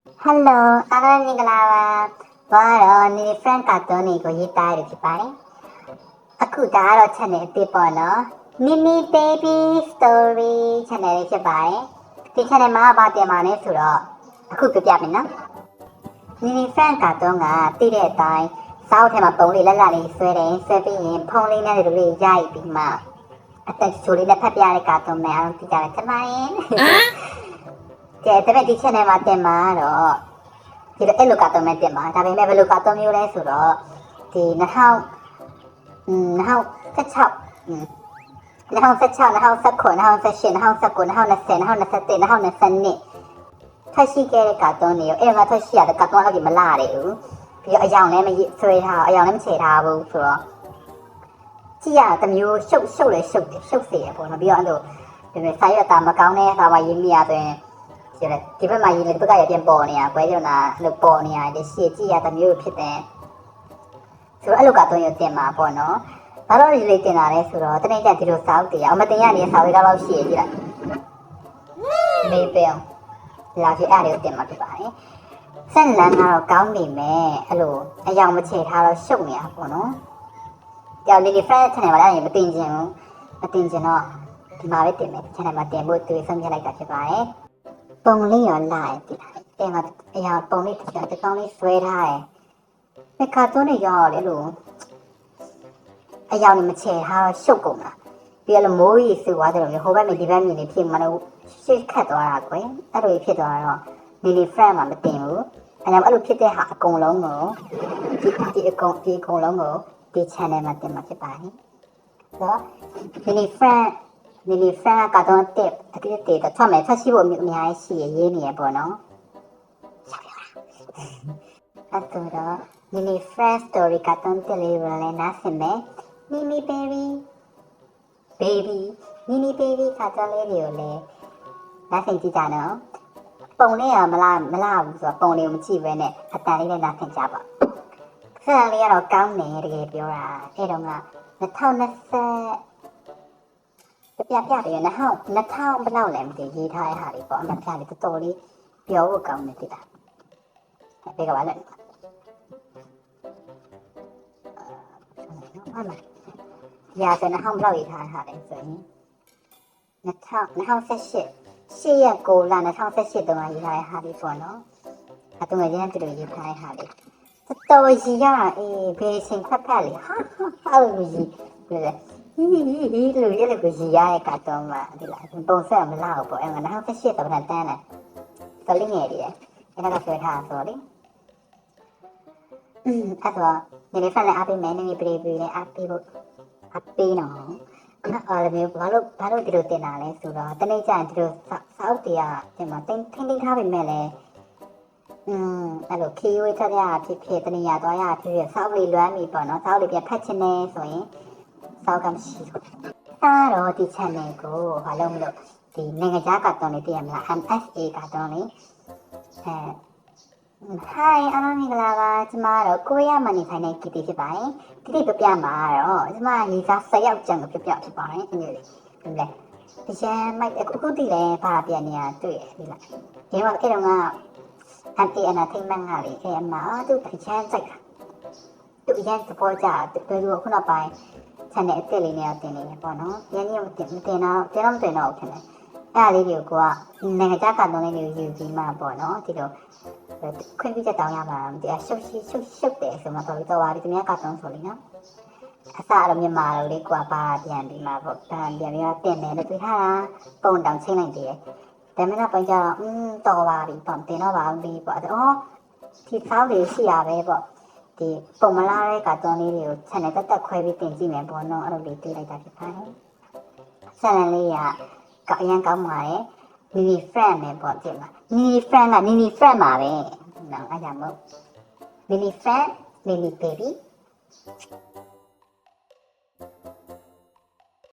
Hello အားလုံးမင်္ဂလာပါဘာတော့နေ friend ကတော့နေကိုရေးသားရဖြစ်ပါတယ်အခုဒါကတော့ channel အသစ်ပေါ့နော် Mini Baby Story channel လေးဖြစ်ပါတယ်ဒီ channel မှာဘာတင်ပါလဲဆိုတော့အခုပြပြမယ်နော် Mini friend ကတော့ကတည်တဲ့အတိုင်းစောက်ထဲမှာပုံလေးလက်လက်လေးဆွဲတယ်ဆွဲပြီးရင်ဖုန်းလေးနဲ့ဒီလိုလေးရိုက်ပြီးမှအသက်ချိုးလေးနဲ့ဖတ်ပြတဲ့ကာတွန်းနဲ့အားလုံးသိကြတယ်ချက်ပါရင်ကဲတပည့်ဒီ channel မှာတင်မှာတော့ဒီလိုအဲ့လိုကာတွန်းမဲ့တင်မှာဒါပေမဲ့ဘယ်လိုကာတွန်းမျိုးလဲဆိုတော့ဒီ2016 2019 ထွက်ရှိခဲ့တဲ့ကာတွန်းတွေကိုအဲ့မှာထွက်ရှိရတဲ့ကာတွန်းလောက်ကြီးမလာတယ်ဘူးပြီးတော့အယောင်လည်းမဆွဲထားအယောင်လည်းမချေထားဘူးဆိုတော့ကြည့်ရတမျိုးရှုပ်လေရှုပ်စေရပေါ့နော်ပြီးတော့အဲ့လိုဒီစာရွက်သားမကောင်းတဲ့စာမရေးမိရဆိုရင်ဒီဘက်မှာရေးလေဒီဘက်ကရပြန်ပေါ်နေတာကွဲကြတာလို့ပေါ်နေရတယ်ရှေ့ကြည့်ရတမျိုးဖြစ်တယ်ဆိုတော့အဲ့လိုကတော့ရတင်မှာပေါ့နော်ဘာလို့ဒီလေးတင်တာလဲဆိုတော့တနေ့ကျဒီလိုစာအုပ်တရားအမတင်ရနေစာအုပ်တော့ရှေ့ကြည့်လိုက်မေးပြောလာကြည့်အဲ့ဒါကိုတင်မှာဖြစ်ပါတယ်ဆက်လန်းကတော့ကောင်းနေမယ်အဲ့လိုအယောင်မချေထားတော့ရှုပ်နေတာပေါ့နော်ကြောင်လေး friend channel မှာလည်းမတင်ချင်ဘူးမတင်ချင်တော့ဒီမှာပဲတင်မယ် channel မှာတင်ဖို့သူဆုံးဖြတ်လိုက်တာဖြစ်ပါတယ်ပုံလေးရောလာတယ်အဲ့မှာအရာပုံလေးတစ်ချောင်းလေးဆွဲထားတယ်ဒီကာတွန်းတွေရောလေလို့အယောင်မချေထားတော့ရှုပ်ကုန်တာပြီးတော့မိုးရီစုသွားတယ်လို့ဟိုဘက်မြင်ဒီဘက်မြင်နေဖြစ်မှတော့ရှေ့ခတ်သွားတာကွယ်အဲ့လိုဖြစ်သွားတော့Mini friend မှာမတင်ဘူးအဲ့လိုဖြစ်တဲ့ဟာအကုန်လုံးကိုဒီအကုန်လုံးကိုဒီ channel မှာတင်မှာဖြစ်ပါတယ်ဆိုတော့ Mini friend ကတော့တက်အတိတ်တော့ထွက်မယ်ထွက်ရှိဖို့အများကြီးရှိရေးနေရပေါ့နော်အဲ့တော့ Mini friend story ကတော့တက်လေးရလဲနားဆင်မယ် Mini baby Mini baby ကတော့လေးတွေကိုလည်းနားဆင်ကြည့်ကြနော်ပုံလေးကမလားဘူးဆိုတော့ပုံလေးကိုမကြည့်ဘဲနဲ့အတန်လေးနဲ့နားဆင်ကြပါဆက်လေးကတော့ကောင်းတယ်တကယ်ပြောတာအဲ့တော့က2020ပြတယ်2000ဘယ်လောက်လဲမသိရေးထားတဲ့ဟာလေးပေါ့အမှန်တရားလေးတော်တော်လေးပြောဖို့ကောင်းတယ်တိတာဘေးကပါလဲဟုတ်လားရာစ2000ဘယ်လောက်ရေးထားတဲ့ဟာလဲဆိုရင်2018ရက်9လ2018တုန်းကရေးထားတဲ့ဟာလေးပေါ့နော်အတူငယ်ချင်းတူရေးထားတဲ့ဟာလေးတော်ကြီးရအေးဘေးချင်းဖတ်လေဟာလို့ကြီးပြည့်ဒီလိုရလေကိုကြီးရရဲ့ကတော့မှဒီလားပုံဆက်မလားပေါ့အဲ့မှာ2018တော့တန်းတယ်ကလေးငယ်လေးအဲ့ဒါကဆွဲထားဆိုလေအဲ့တော့ဒီနေ့ဖက်လည်းအပေးမယ်နေပြေးလည်းအပေးဖို့အပေးနော်အဲ့လိုမျိုးဘာလို့ဒီလိုတင်တာလဲဆိုတော့တနေ့ကျရင်ဒီလိုစောက်တရားဒီမှာထိန်းထားပေမဲ့လည်းအဲ့လိုခီးဝေးထက်ရဖြစ်တနေရသွားရဖြစ်စောက်လေးလွမ်းပြီပေါ့နော်စောက်လေးပြန်ဖတ်ချင်နေဆိုရင်စောက်ကမရှိဘူးတော့ဒီ channel ကိုဘာလို့မလို့ဒီနိုင်ငံခြားကတော့လေးတည်ရမလား MSA ကတော့လေးHi အားလုံးမင်္ဂလာပါကျမတော့ကိုရီးယားမှာနေထိုင်တဲ့ကီတီဖြစ်ပါတယ်ကီတီပြပြမှာတော့ကျမရေးစား10ယောက်ကျန်ကိုပြပြဖြစ်ပါတယ်အမျိုးလေးဟုတ်လဲဒီချမ်းမိုက်အခုတည်လဲဘာပြန်နေရတွေ့ရဒီလားဒီမှာအဲ့တော့က MTN ထိမ့်မှန်းကလေအဲ့အမသူတချမ်းစိုက်တာသူရန်သဘောကျတယ်သူခုနောက်ပိုင်း channel အစ်စ်လေးနဲ့တင်နေတယ်ပေါ့နော်ရန်ကြီးမတင်တော့တင်တော့ဖြစ်နေအဲ့လေးတွေကိုကနိုင်ငံခြားကတော့လေးတွေကိုယူပြီးမှပေါ့နော်ဒီလိုခွင့်ပြုချက်တောင်းရမှာမတရားရှုပ်တယ်ဆိုမှတော့တော်ပါပြီသူများကတော့ဆိုလိနော်အစားတော့မြန်မာလိုလေးကွာပါပြန်ပြီးမှပေါ့ပြန်ပြီးတင်မယ်လို့ပြောထားတာပုံတောင်ချင်းလိုက်သေးတယ်ဒါမှမဟုတ်ကျတော့တော်ပါပြီပေါ့တင်တော့ပါပြီပေါ့အော်ဒီဖောက်လေးရှိရပဲပေါ့ဒီပုံမလားတဲ့ကတော့လေးတွေကို channel တက်ခွဲပြီးတင်ကြည့်မယ်ပေါ့နော်အဲ့လိုလေးတွေ့လိုက်တာဖြစ်ပါတယ် channel လေးကအရင်ကောင်းပါတယ် Mini friend နဲ့ပေါ့ကြည့်မှာ Mini friend မှာပဲနော်အဲ့ဒါမို့ Mini friend Mini baby